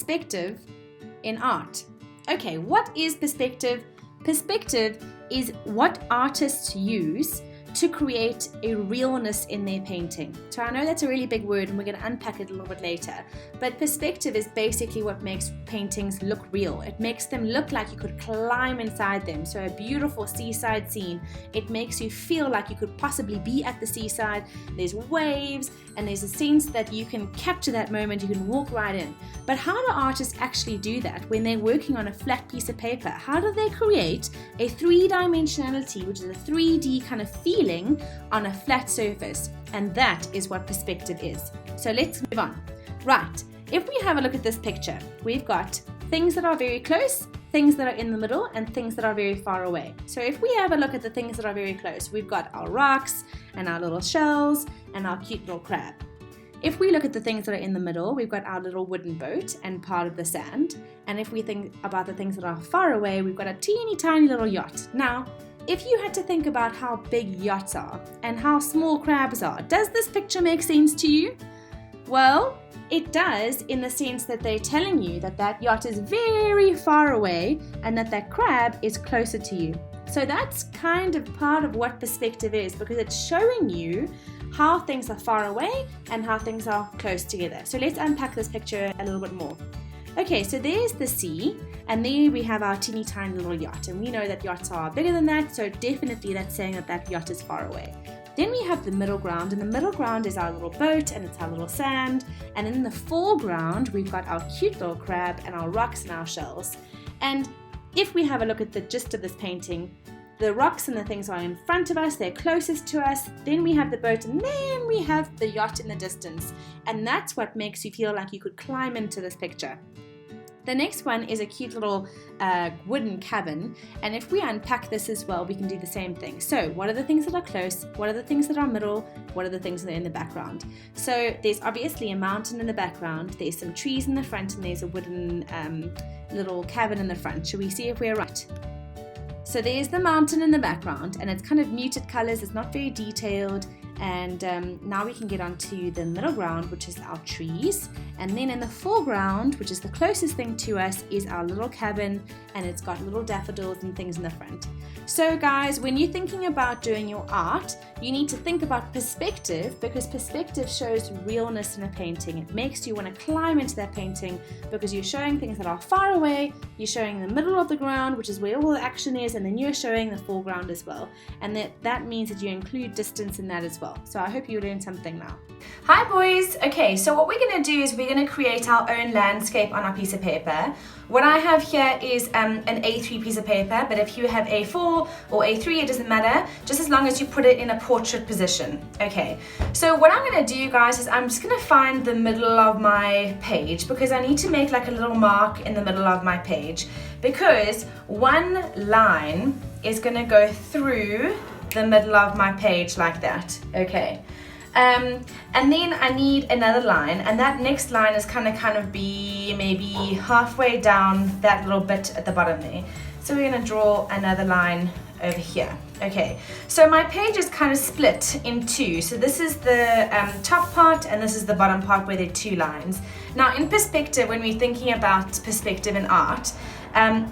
perspective in art. Okay, what is perspective? Perspective is what artists use to create a realness in their painting. So I know that's a really big word and we're going to unpack it a little bit later, but perspective is basically what makes paintings look real. It makes them look like you could climb inside them. So a beautiful seaside scene, it makes you feel like you could possibly be at the seaside. There's waves and there's a sense that you can capture that moment, you can walk right in. But how do artists actually do that when they're working on a flat piece of paper? How do they create a three-dimensionality, which is a 3D kind of feeling on a flat surface? And that is what perspective is. So let's move on. Right, if we have a look at this picture, we've got things that are very close, things that are in the middle, and things that are very far away. So if we have a look at the things that are very close, we've got our rocks and our little shells and our cute little crab. If we look at the things that are in the middle, we've got our little wooden boat and part of the sand. And if we think about the things that are far away, we've got a teeny tiny little yacht. Now, if you had to think about how big yachts are and how small crabs are, does this picture make sense to you? Well, it does, in the sense that they're telling you that that yacht is very far away and that that crab is closer to you. So that's kind of part of what perspective is, because it's showing you how things are far away and how things are close together. So let's unpack this picture a little bit more. Okay, so there's the sea, and there we have our teeny tiny little yacht, and we know that yachts are bigger than that, so definitely that's saying that that yacht is far away. Then we have the middle ground, and the middle ground is our little boat and it's our little sand, and in the foreground we've got our cute little crab and our rocks and our shells. And if we have a look at the gist of this painting, the rocks and the things are in front of us, they're closest to us, then we have the boat, and then we have the yacht in the distance, and that's what makes you feel like you could climb into this picture. The next one is a cute little wooden cabin, and if we unpack this as well, we can do the same thing. So what are the things that are close? What are the things that are middle? What are the things that are in the background? So there's obviously a mountain in the background, there's some trees in the front, and there's a wooden little cabin in the front. Shall we see if we're right? So there's the mountain in the background, and it's kind of muted colors, it's not very detailed. And now we can get onto the middle ground, which is our trees, and then in the foreground, which is the closest thing to us, is our little cabin, and it's got little daffodils and things in the front. So guys, when you're thinking about doing your art, you need to think about perspective, because perspective shows realness in a painting. It makes you want to climb into that painting because you're showing things that are far away, you're showing the middle of the ground, which is where all the action is, and then you're showing the foreground as well. And that means that you include distance in that as well. So I hope you learned something now. Hi boys! Okay, so what we're going to do is we're going to create our own landscape on our piece of paper. What I have here is an A3 piece of paper, but if you have A4 or A3, it doesn't matter, just as long as you put it in a portrait position. Okay, so what I'm going to do, guys, is I'm just going to find the middle of my page, because I need to make like a little mark in the middle of my page, because one line is going to go through the middle of my page like that. Okay. And then I need another line, and that next line is kind of be maybe halfway down that little bit at the bottom there. So we're going to draw another line over here. Okay, so my page is kind of split in two. So this is the top part, and this is the bottom part where there are two lines. Now in perspective, when we're thinking about perspective in art,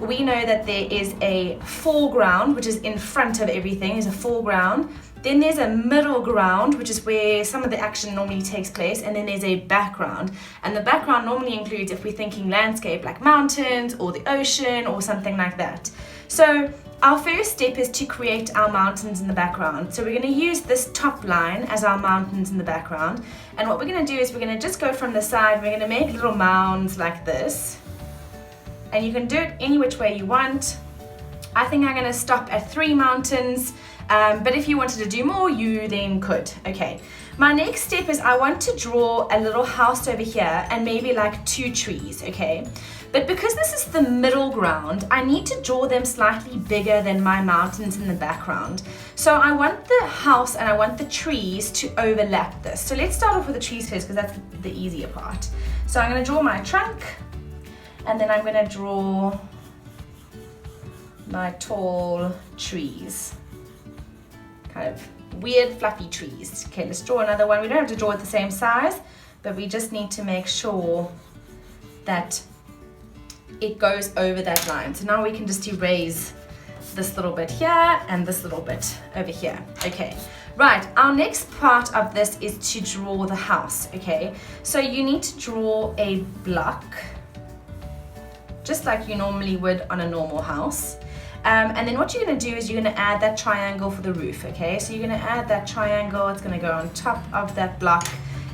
we know that there is a foreground, which is in front of everything, is a foreground. Then there's a middle ground, which is where some of the action normally takes place, and then there's a background. And the background normally includes, if we're thinking landscape, like mountains or the ocean or something like that. So our first step is to create our mountains in the background. So we're going to use this top line as our mountains in the background. And what we're going to do is we're going to just go from the side, we're going to make little mounds like this. And you can do it any which way you want. I think I'm going to stop at 3 mountains, but if you wanted to do more, you then could. Okay, my next step is I want to draw a little house over here and maybe like 2 trees, okay? But because this is the middle ground, I need to draw them slightly bigger than my mountains in the background. So I want the house and I want the trees to overlap this. So let's start off with the trees first, because that's the easier part. So I'm going to draw my trunk, and then I'm going to draw my tall trees, kind of weird fluffy trees. Okay, let's draw another one. We don't have to draw it the same size, but we just need to make sure that it goes over that line. So now we can just erase this little bit here and this little bit over here. Okay, right, our next part of this is to draw the house. Okay, so you need to draw a block just like you normally would on a normal house. And then what you're going to do is you're going to add that triangle for the roof. Okay, so you're going to add that triangle. It's going to go on top of that block,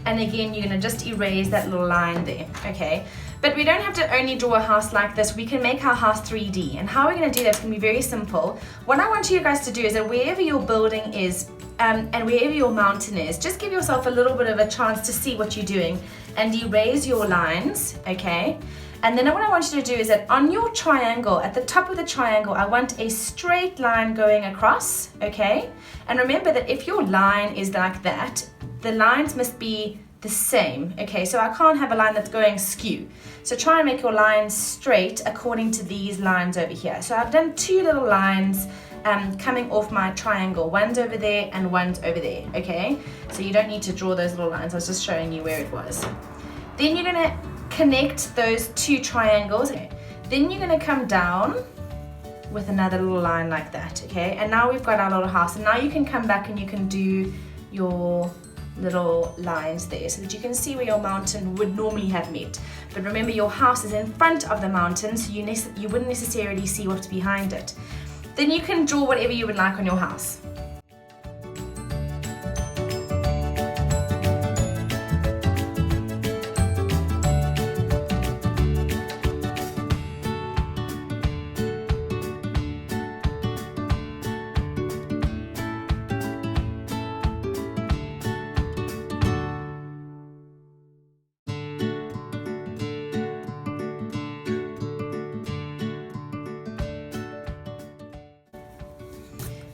and again you're going to just erase that little line there. Okay, but we don't have to only draw a house like this. We can make our house 3D, and how we're going to do that is going to be very simple. What I want you guys to do is that wherever your building is and wherever your mountain is, just give yourself a little bit of a chance to see what you're doing and erase your lines. Okay, and then what I want you to do is that on your triangle, at the top of the triangle, I want a straight line going across. Okay, and remember that if your line is like that, the lines must be the same. Okay, so I can't have a line that's going skew. So try and make your lines straight according to these lines over here. So I've done two little lines coming off my triangle. One's over there and one's over there. Okay, so you don't need to draw those little lines. I was just showing you where it was. Then you're going to connect those two triangles. Okay. Then you're going to come down with another little line like that. Okay, and now we've got our little house, and now you can come back and you can do your little lines there so that you can see where your mountain would normally have met. But remember, your house is in front of the mountain, so you wouldn't necessarily see what's behind it. Then you can draw whatever you would like on your house.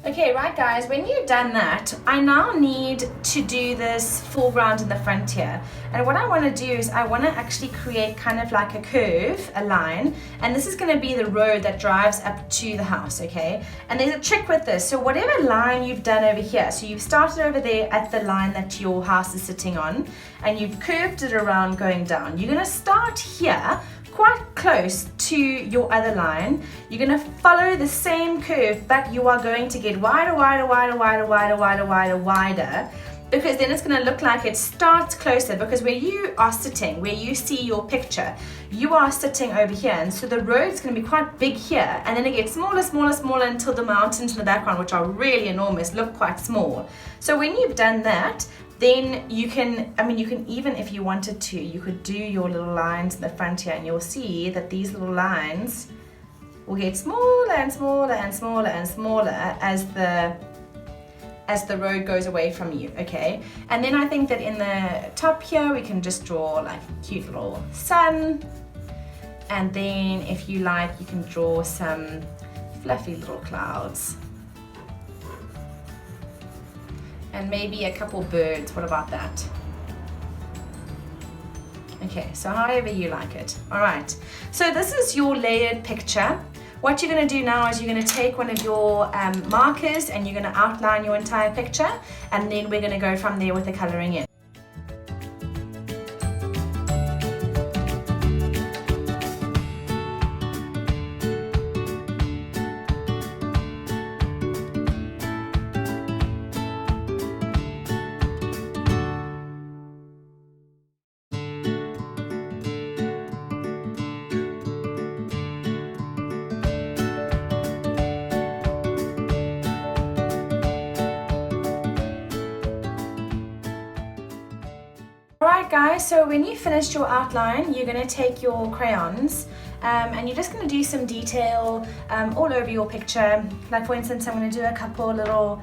Okay, right guys, when you've done that, I now need to do this foreground in the front here. And what I want to do is I want to actually create kind of like a curve, a line, and this is going to be the road that drives up to the house, okay? And there's a trick with this. So whatever line you've done over here, so you've started over there at the line that your house is sitting on, and you've curved it around going down. You're going to start here, quite close to your other line. You're going to follow the same curve, but you are going to get wider, wider, wider, wider, wider, wider, wider, wider, because then it's going to look like it starts closer, because where you are sitting, where you see your picture, you are sitting over here, and so the road's going to be quite big here, and then it gets smaller, smaller, smaller until the mountains in the background, which are really enormous, look quite small. So when you've done that, then you can, you can even, if you wanted to, you could do your little lines in the front here, and you'll see that these little lines will get smaller and smaller and smaller and smaller as the road goes away from you, okay? And then I think that in the top here, we can just draw like a cute little sun. And then if you like, you can draw some fluffy little clouds. And maybe a couple birds, what about that? Okay, so however you like it. All right, so this is your layered picture. What you're going to do now is you're going to take one of your markers and you're going to outline your entire picture, and then we're going to go from there with the coloring in. Alright guys, so when you finished your outline, you're going to take your crayons and you're just going to do some detail all over your picture. Like for instance, I'm going to do a couple little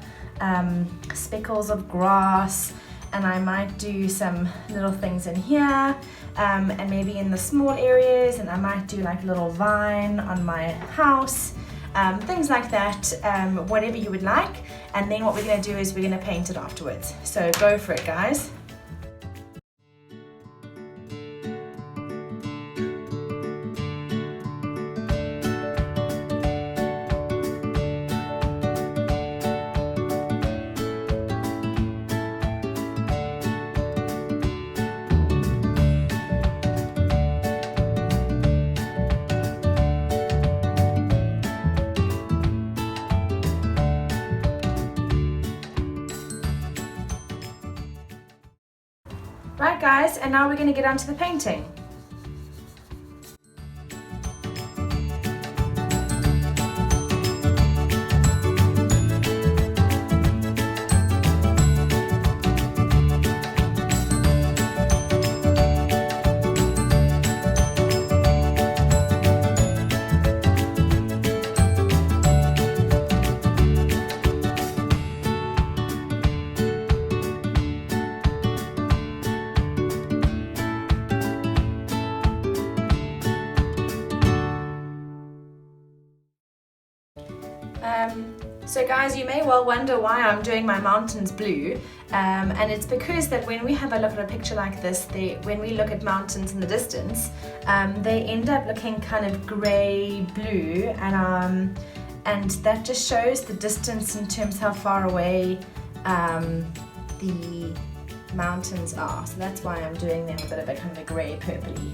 speckles of grass, and I might do some little things in here and maybe in the small areas, and I might do like a little vine on my house, things like that, whatever you would like. And then what we're going to do is we're going to paint it afterwards. So go for it guys. Right guys, and now we're going to get onto the painting. So guys, you may well wonder why I'm doing my mountains blue, and it's because that when we have a look at a picture like this, when we look at mountains in the distance, they end up looking kind of grey blue, and that just shows the distance in terms of how far away the mountains are. So that's why I'm doing them a bit of a kind of a grey purpley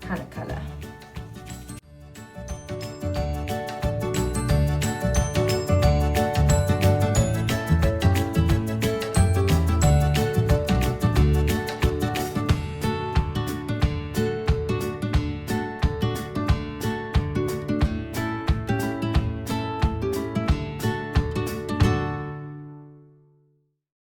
kind of colour.